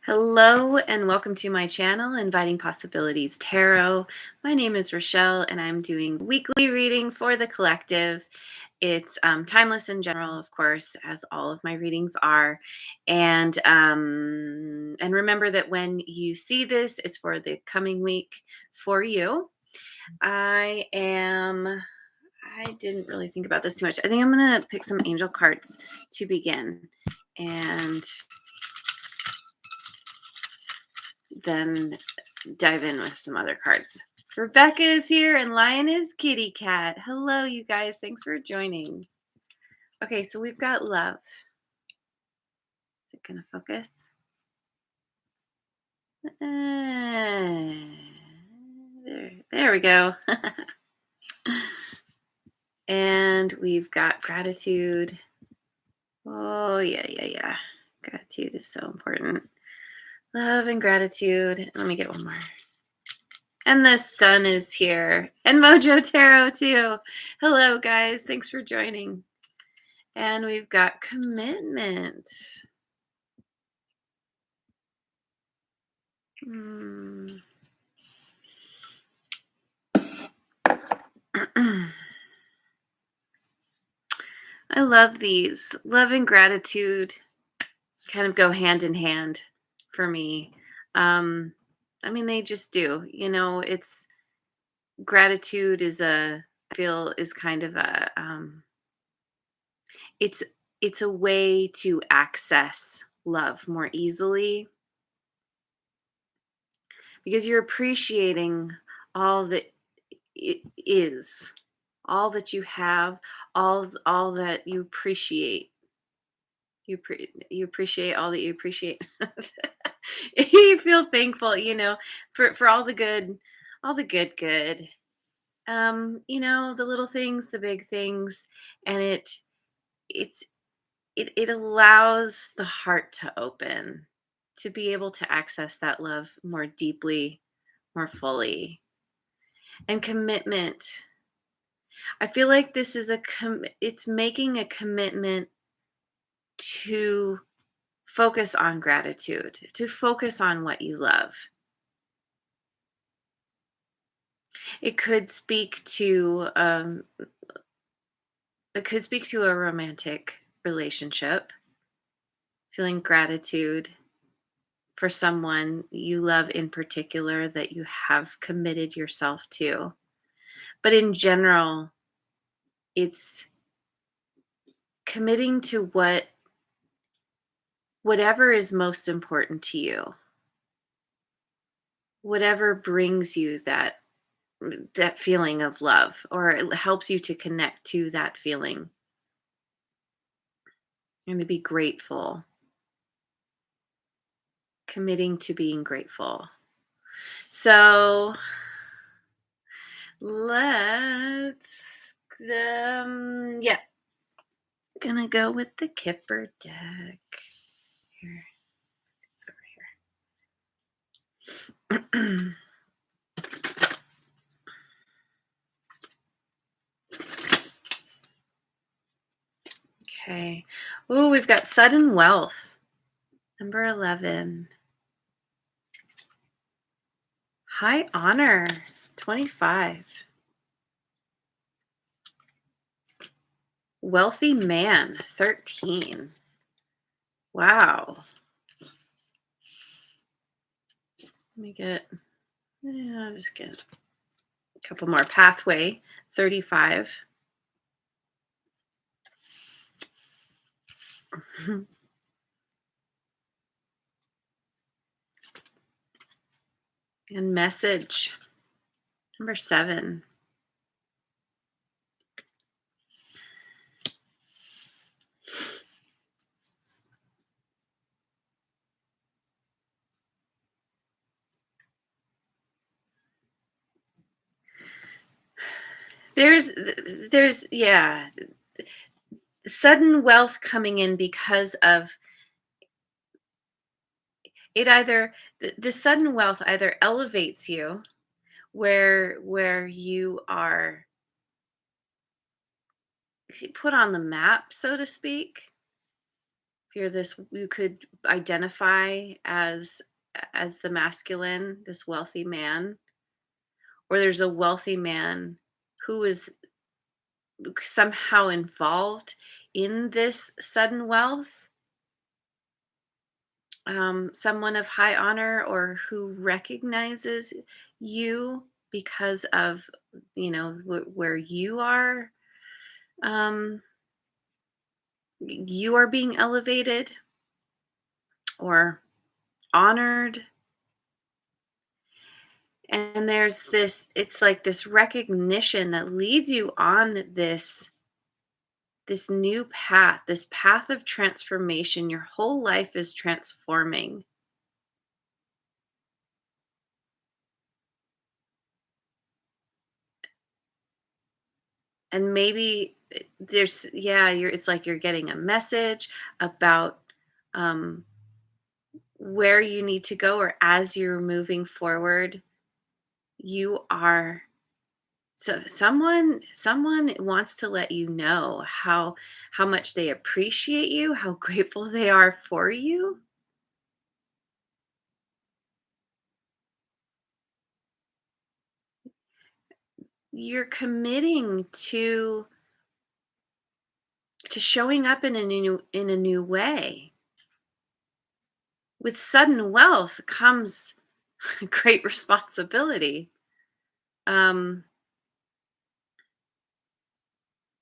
Hello and welcome to my channel, Inviting Possibilities Tarot. My name is Rochelle and I'm doing weekly reading for the collective. It's timeless in general, of course, as all of my readings are. And remember that when you see this, it's for the coming week for you. I didn't really think about this too much. I think I'm going to pick some angel cards to begin. And then dive in with some other cards. Rebecca is here and Lion is kitty cat. Hello, you guys. Thanks for joining. Okay, so we've got love. Is it going to focus? There we go. And we've got gratitude. Oh, yeah. Gratitude is so important. Love and gratitude. Let me get one more. And the sun is here. And Mojo Tarot too. Hello, guys. Thanks for joining. And we've got commitment. I love these. Love and gratitude kind of go hand in hand for me. I mean, they just do. You know, it's gratitude I feel is kind of it's it's a way to access love more easily because you're appreciating all that it is, all that you have, all that you appreciate. You appreciate all that you appreciate. You feel thankful, for all the good. The little things, the big things, and it's it allows the heart to open to be able to access that love more deeply, more fully. And commitment. I feel like this is it's making a commitment to focus on gratitude, to focus on what you love. It could speak to a romantic relationship, feeling gratitude for someone you love in particular that you have committed yourself to. But in general, it's committing to whatever is most important to you, whatever brings you that feeling of love, or it helps you to connect to that feeling and to be grateful, committing to being grateful. So let's gonna go with the Kipper deck here. It's over here. Okay. Ooh, we've got sudden wealth. Number 11. High honor. 25. Wealthy man. 13. Wow. I'll just get a couple more. Pathway. 35. And message. Number 7. There's sudden wealth coming in because of it. Either the sudden wealth either elevates you where you are put on the map, so to speak, If you're this, you could identify as the masculine, this wealthy man, or there's a wealthy man who is somehow involved in this sudden wealth, someone of high honor or who recognizes you because of where you are, um, you are being elevated or honored. And there's this, it's like this recognition that leads you on this new path, this path of transformation. Your whole life is transforming. And maybe there's, yeah, it's like you're getting a message about um where you need to go, or as you're moving forward, you are, so someone wants to let you know how much they appreciate you, how grateful they are for you. You're committing to showing up in a new way. With sudden wealth comes great responsibility. Um,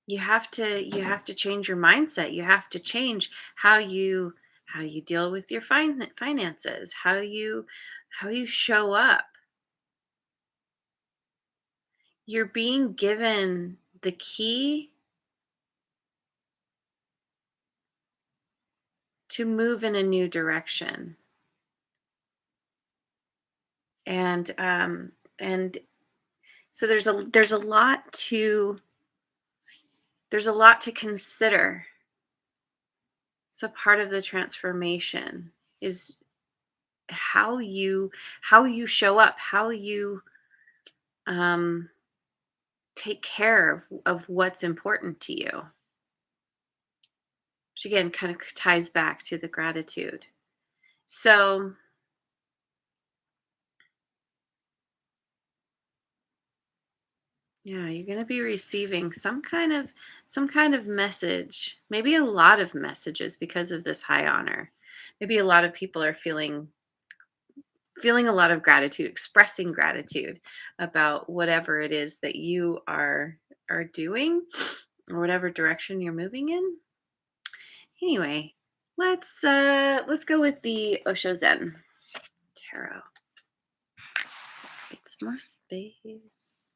you have to change your mindset. You have to change how you deal with your finances, how you show up. You're being given the key to move in a new direction. And so there's a lot to consider. So part of the transformation is how you show up, how you um take care of what's important to you, which again kind of ties back to the gratitude. So yeah, you're going to be receiving some kind of message, maybe a lot of messages because of this high honor. Maybe a lot of people are feeling a lot of gratitude, expressing gratitude about whatever it is that you are doing, or whatever direction you're moving in. Anyway, let's go with the Osho Zen Tarot. It's more space.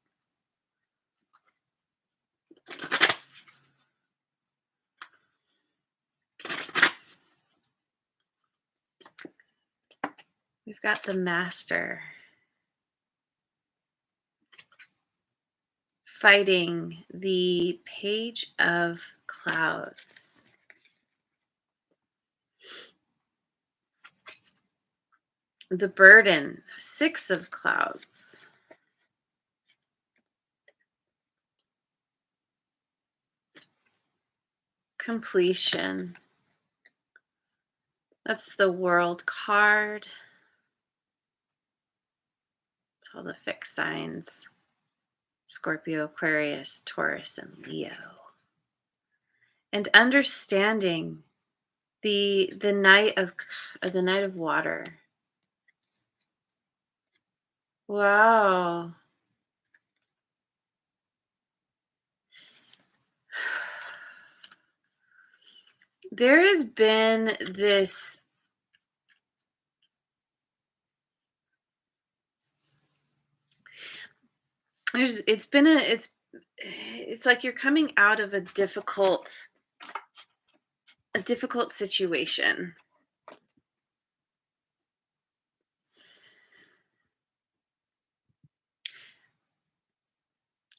We've got the Master fighting the Page of Clouds. The Burden, Six of Clouds. Completion. That's the World card. It's all the fixed signs: Scorpio, Aquarius, Taurus, and Leo. And understanding the Knight of Water. Wow. There has been this, it's been it's like you're coming out of a difficult situation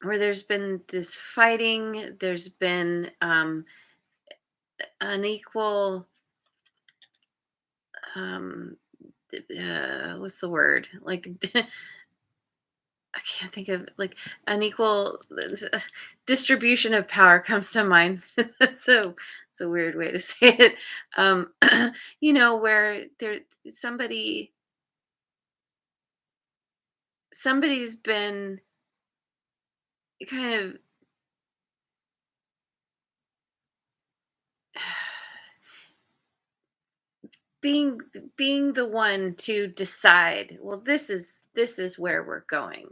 where there's been this fighting, there's been unequal, um what's the word, like I can't think of like unequal distribution of power comes to mind. So it's a weird way to say it. Um, where there somebody somebody's been kind of being being the one to decide, well, this is where we're going.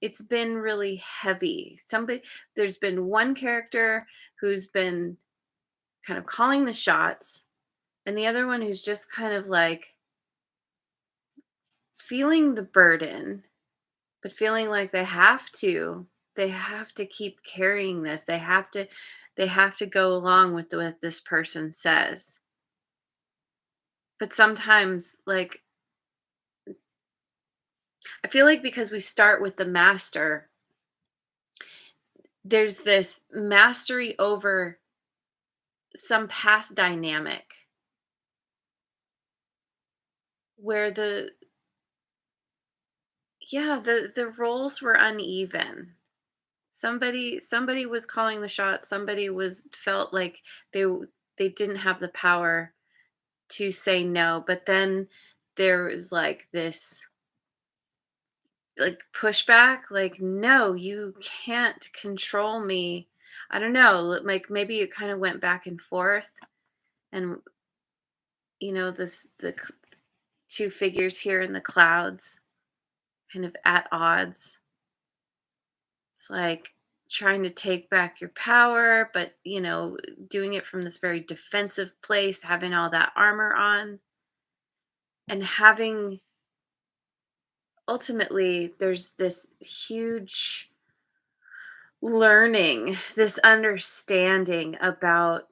It's been really heavy. There's been one character who's been kind of calling the shots, and the other one who's just kind of like feeling the burden, but feeling like they have to keep carrying this. They have to go along with what this person says. But sometimes, like, I feel like because we start with the master, there's this mastery over some past dynamic where the roles were uneven. Somebody was calling the shots. Somebody was felt like they didn't have the power to say no, but then there was like this like pushback, like, no, you can't control me. I don't know, like maybe it kind of went back and forth, and two figures here in the clouds kind of at odds. It's like trying to take back your power, but doing it from this very defensive place, having all that armor on, and having ultimately there's this huge learning, this understanding about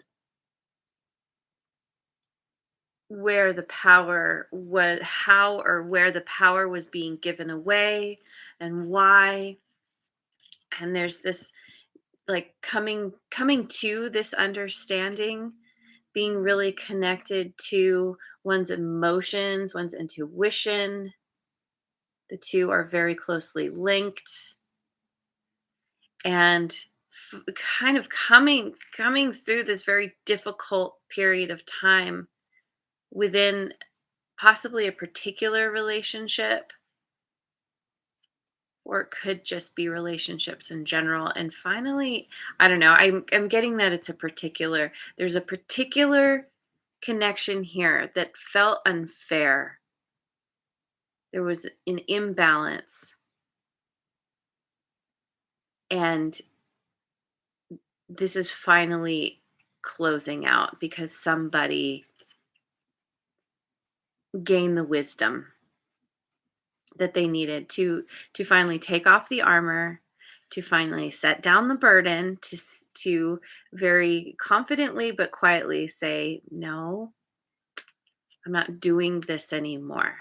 where the power was, how or where the power was being given away and why. And there's this like coming to this understanding, being really connected to one's emotions, one's intuition. The two are very closely linked, and kind of coming through this very difficult period of time within possibly a particular relationship, or it could just be relationships in general. And finally, I don't know, I'm getting that there's a particular connection here that felt unfair. There was an imbalance, and this is finally closing out because somebody gained the wisdom that they needed to finally take off the armor, to finally set down the burden, to very confidently but quietly say, no, I'm not doing this anymore.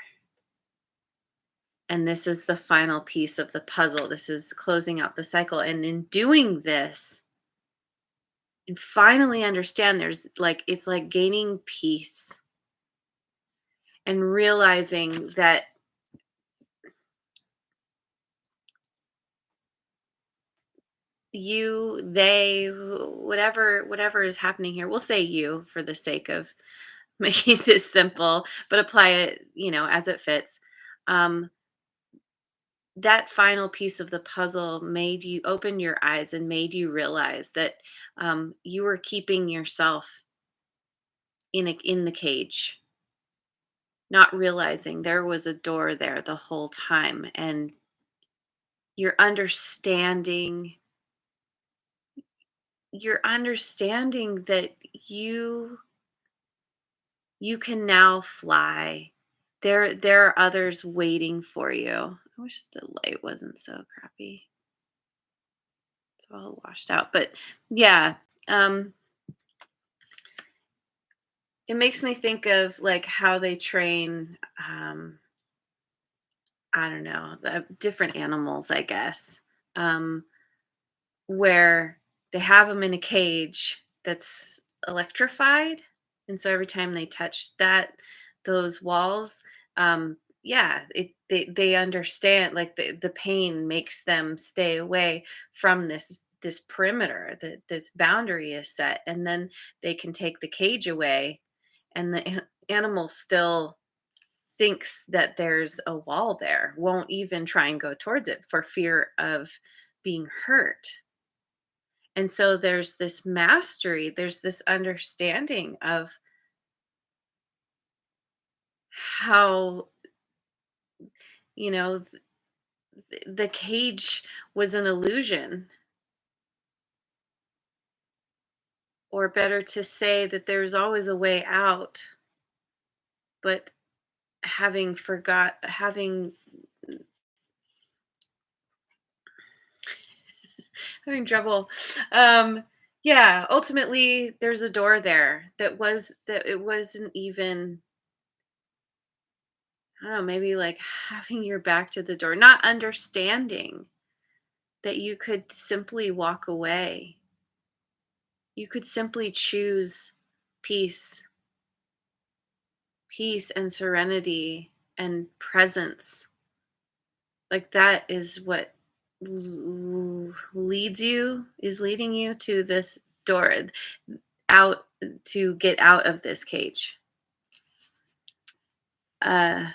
And this is the final piece of the puzzle. This is closing out the cycle. And in doing this, and finally understand, there's like, it's like gaining peace and realizing that you, they, whatever is happening here, we'll say you for the sake of making this simple, but apply it, as it fits. Um, that final piece of the puzzle made you open your eyes and made you realize that you were keeping yourself in the cage, not realizing there was a door there the whole time, and you're understanding that you can now fly. There are others waiting for you. I wish the light wasn't so crappy. It's all washed out. But yeah, um, it makes me think of like how they train, I don't know, the different animals, I guess. Um, where they have them in a cage that's electrified, and so every time they touch those walls, um, yeah, they understand, like, the pain makes them stay away from this perimeter, that this boundary is set, and then they can take the cage away, and the animal still thinks that there's a wall there, won't even try and go towards it for fear of being hurt. And so there's this mastery, there's this understanding of how, you know, the cage was an illusion, or better to say that there's always a way out, but having having trouble. Um, yeah, ultimately there's a door there that it wasn't even, I don't know, maybe like having your back to the door, not understanding that you could simply walk away. You could simply choose peace, peace and serenity and presence. Like that is what is leading you to this door, out, to get out of this cage. Uh,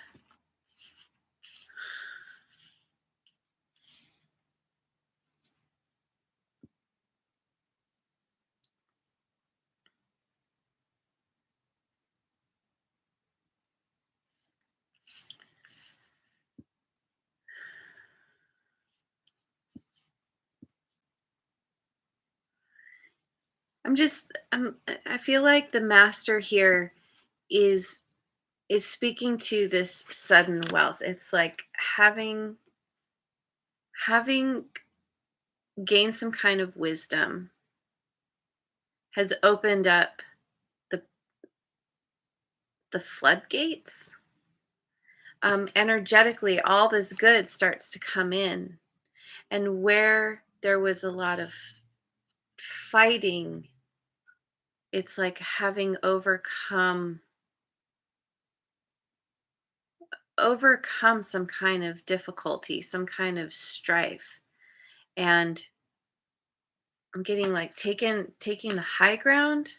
I feel like the master here is is speaking to this sudden wealth. It's like having gained some kind of wisdom has opened up the the floodgates. Energetically, all this good starts to come in, and where there was a lot of fighting, it's like having overcome some kind of difficulty, some kind of strife. And I'm getting like taking the high ground.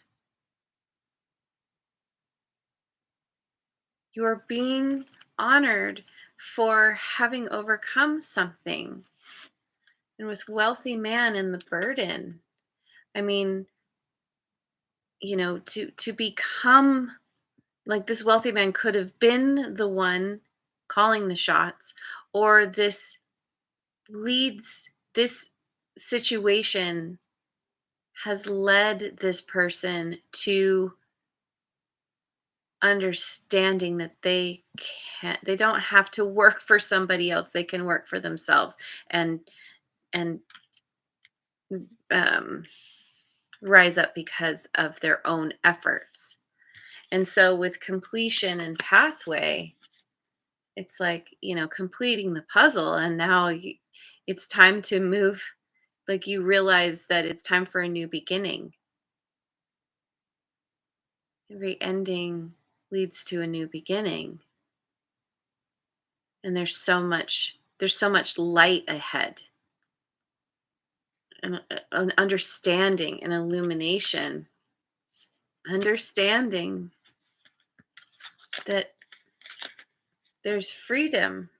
You are being honored for having overcome something. And with wealthy man and the burden, I mean, to become, like, this wealthy man could have been the one calling the shots, or this situation has led this person to understanding that they don't have to work for somebody else, they can work for themselves, and and um, rise up because of their own efforts. And so with completion and pathway, it's like, completing the puzzle, and now it's time to move. Like, you realize that it's time for a new beginning. Every ending leads to a new beginning, and there's so much light ahead, and an understanding and illumination, understanding that there's freedom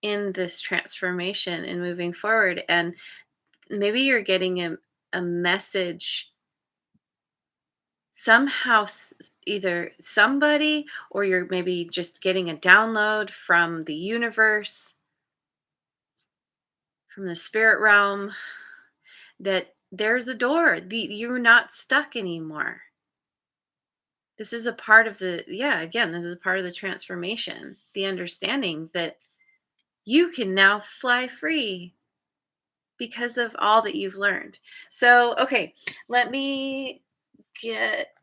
in this transformation and moving forward. And maybe you're getting a message somehow, either somebody, or you're maybe just getting a download from the universe, from the spirit realm, that there's a door, you're not stuck anymore. This is a part of the, yeah, again, this is a part of the transformation, the understanding that you can now fly free because of all that you've learned. So, okay, let me get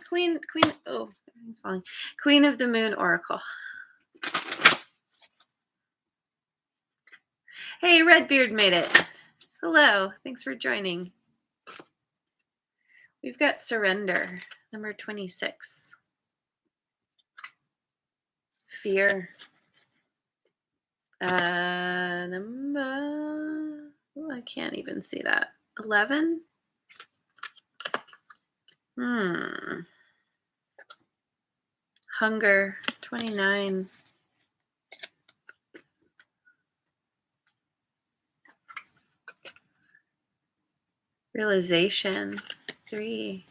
Queen. Oh, everything's falling. Queen of the Moon Oracle. Hey, Redbeard made it. Hello, thanks for joining. We've got Surrender, number 26. fear. Number, oh, I can't even see that. 11. Hunger. 29. Realization. 3.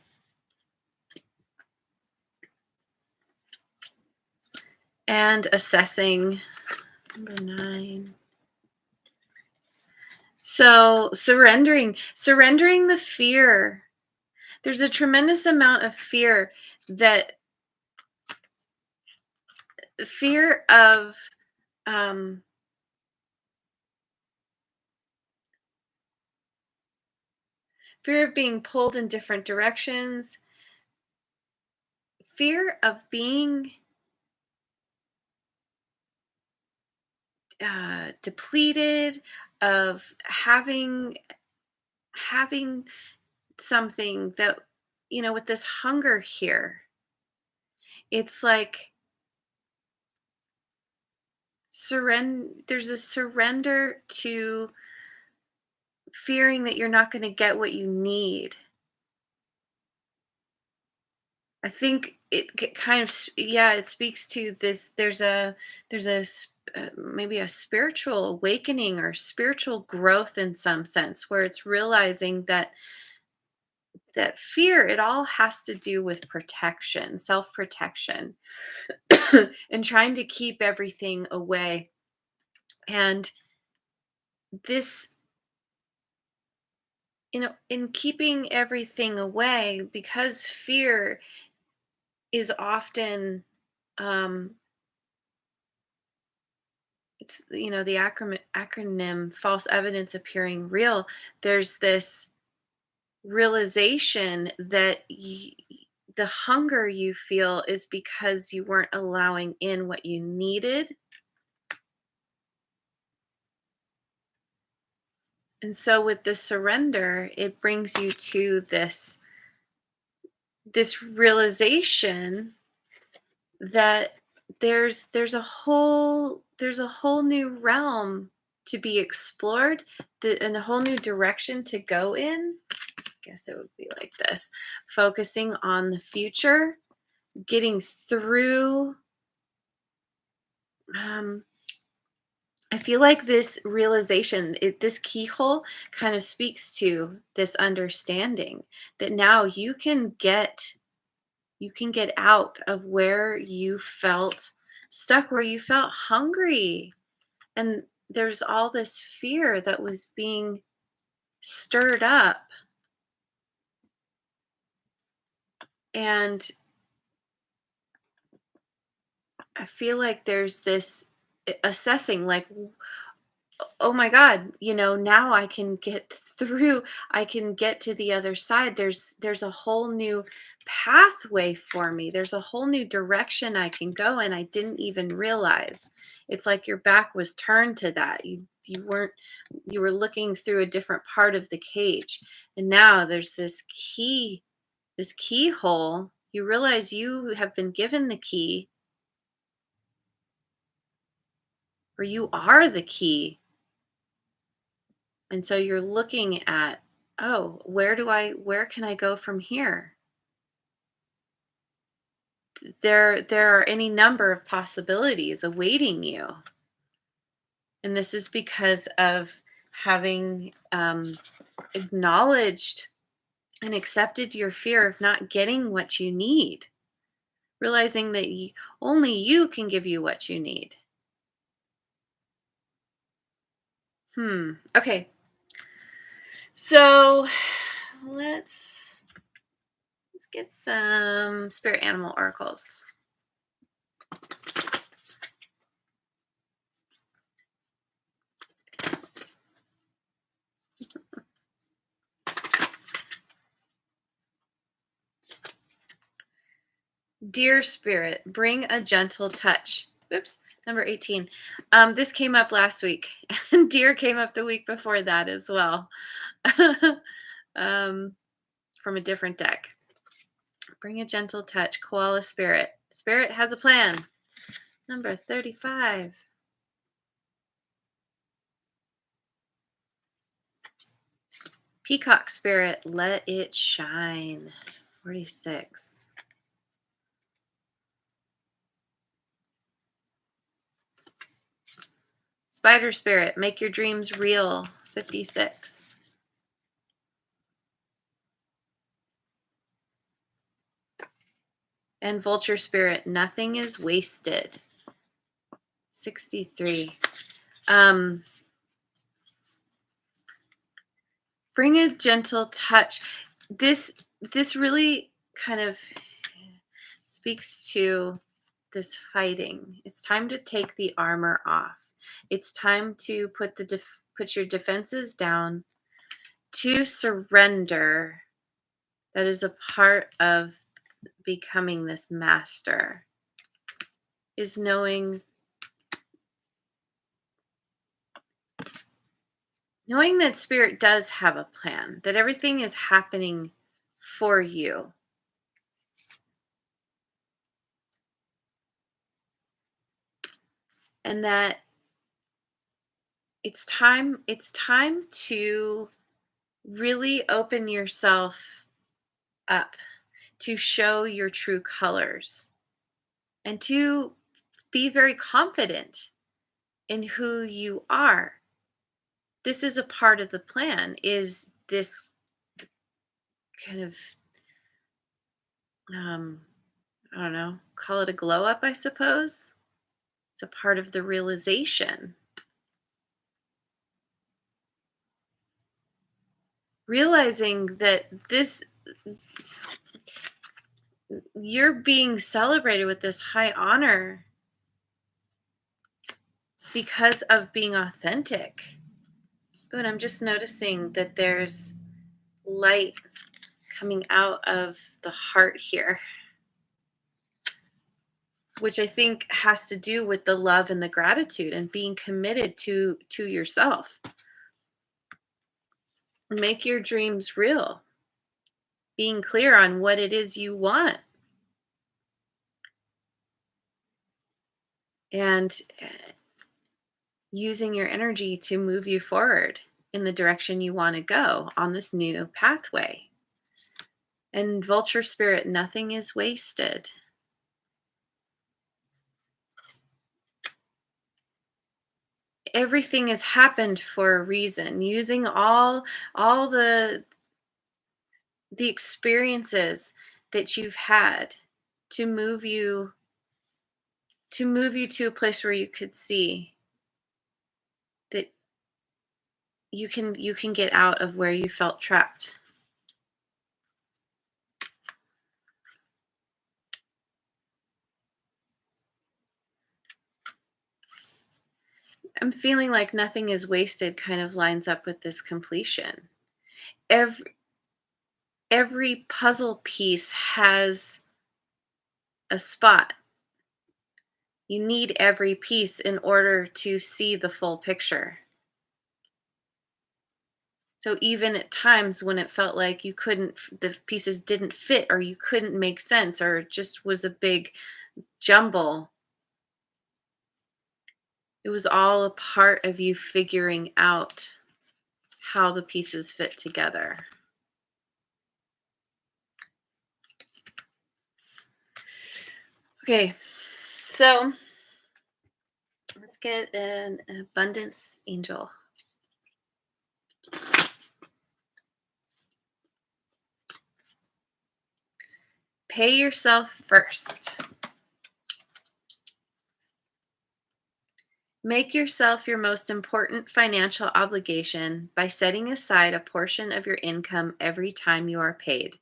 And assessing. Number 9. So surrendering the fear. There's a tremendous amount of fear, that fear of um, fear of being pulled in different directions, fear of being depleted, of having something that, with this hunger here, it's like there's a surrender to fearing that you're not going to get what you need. I think kind of yeah, it speaks to this. There's maybe a spiritual awakening or spiritual growth in some sense, where it's realizing that fear, it all has to do with protection, self-protection, and trying to keep everything away. And this, in keeping everything away, because fear is often, um it's, the acronym false evidence appearing real. There's this realization that the hunger you feel is because you weren't allowing in what you needed. And so with the surrender, it brings you to this realization that there's a whole new realm to be explored, and a whole new direction to go in. I guess it would be like this: focusing on the future, getting through. um I feel like this realization, this keyhole, kind of speaks to this understanding that now you can get out of where you felt stuck, where you felt hungry. And there's all this fear that was being stirred up. And I feel like there's this assessing, like, oh my God, now I can get through, I can get to the other side. There's a whole new pathway for me. There's a whole new direction I can go, and I didn't even realize. It's like your back was turned to that. You were looking through a different part of the cage. And now there's this keyhole. You realize you have been given the key, or you are the key. And so you're looking at, oh, where can I go from here? There are any number of possibilities awaiting you. And this is because of having acknowledged and accepted your fear of not getting what you need, realizing that only you can give you what you need. Okay. So let's get some spirit animal oracles. Dear Spirit, bring a gentle touch. Oops, number 18. This came up last week, and Dear came up the week before that as well, um, from a different deck. Bring a gentle touch, Koala Spirit. Spirit has a plan. Number 35. Peacock spirit, let it shine. 46. Spider spirit, make your dreams real. 56. And vulture spirit, nothing is wasted. 63. Um, bring a gentle touch. This really kind of speaks to this fighting. It's time to take the armor off. It's time to put your defenses down, to surrender. That is a part of becoming this master, is knowing that spirit does have a plan, that everything is happening for you. And that it's time to really open yourself up, to show your true colors, and to be very confident in who you are. This is a part of the plan, is this kind of um I don't know, call it a glow up, I suppose. It's a part of the realization. Realizing that you're being celebrated with this high honor because of being authentic. Ooh, and I'm just noticing that there's light coming out of the heart here, which I think has to do with the love and the gratitude and being committed to yourself. Make your dreams real. Being clear on what it is you want, and using your energy to move you forward in the direction you want to go on this new pathway. And vulture spirit, nothing is wasted. Everything has happened for a reason. Using all the experiences that you've had to move you to a place where you could see that you can get out of where you felt trapped. I'm feeling like nothing is wasted kind of lines up with this completion. Every puzzle piece has a spot. You need every piece in order to see the full picture. So even at times when it felt like the pieces didn't fit, or you couldn't make sense, or it just was a big jumble, it was all a part of you figuring out how the pieces fit together. Okay, so let's get an abundance angel. Pay yourself first. Make yourself your most important financial obligation by setting aside a portion of your income every time you are paid.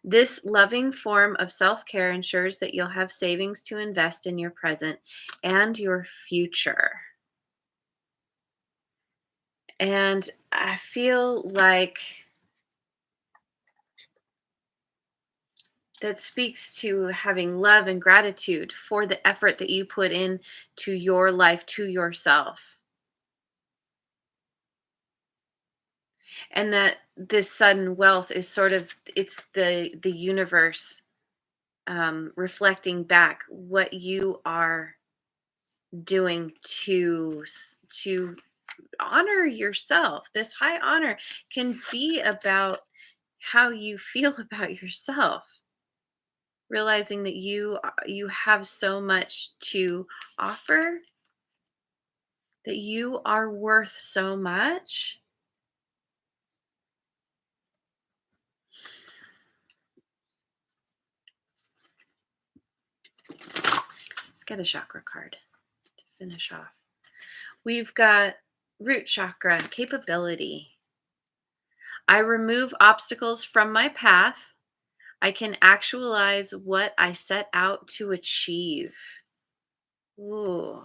This loving form of self care ensures that you'll have savings to invest in your present and your future. And I feel like that speaks to having love and gratitude for the effort that you put in to your life, to yourself. And that this sudden wealth is sort of, it's the universe reflecting back what you are doing to honor yourself. This high honor can be about how you feel about yourself, realizing that you have so much to offer, that you are worth so much. Let's get a chakra card to finish off. We've got root chakra, capability. I remove obstacles from my path. I can actualize what I set out to achieve. Ooh.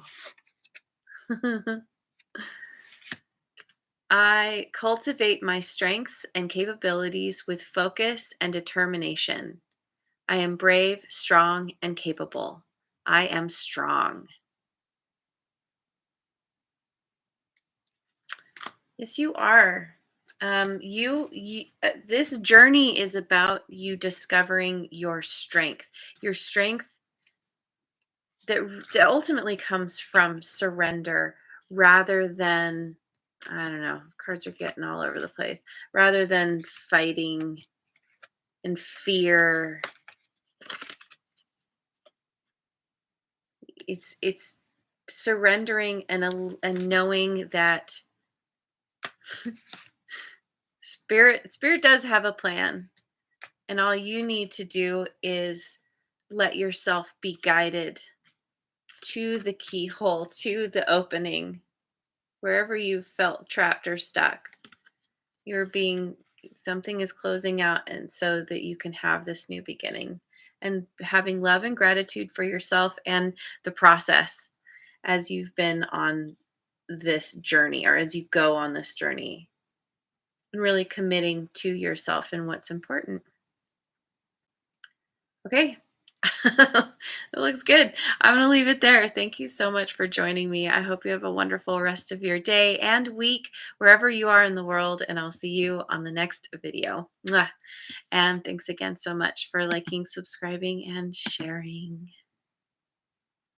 I cultivate my strengths and capabilities with focus and determination. I am brave, strong, and capable. I am strong. Yes, you are. This journey is about you discovering your strength that ultimately comes from surrender rather than, I don't know, cards are getting all over the place, rather than fighting and fear. It's surrendering and knowing that spirit does have a plan, and all you need to do is let yourself be guided to the keyhole, to the opening, wherever you felt trapped or stuck. You're being Something is closing out, and so that you can have this new beginning, and having love and gratitude for yourself and the process as you've been on this journey, or as you go on this journey, and really committing to yourself and what's important. Okay. It looks good. I'm going to leave it there. Thank you so much for joining me. I hope you have a wonderful rest of your day and week, wherever you are in the world. And I'll see you on the next video. Mwah. And thanks again so much for liking, subscribing, and sharing.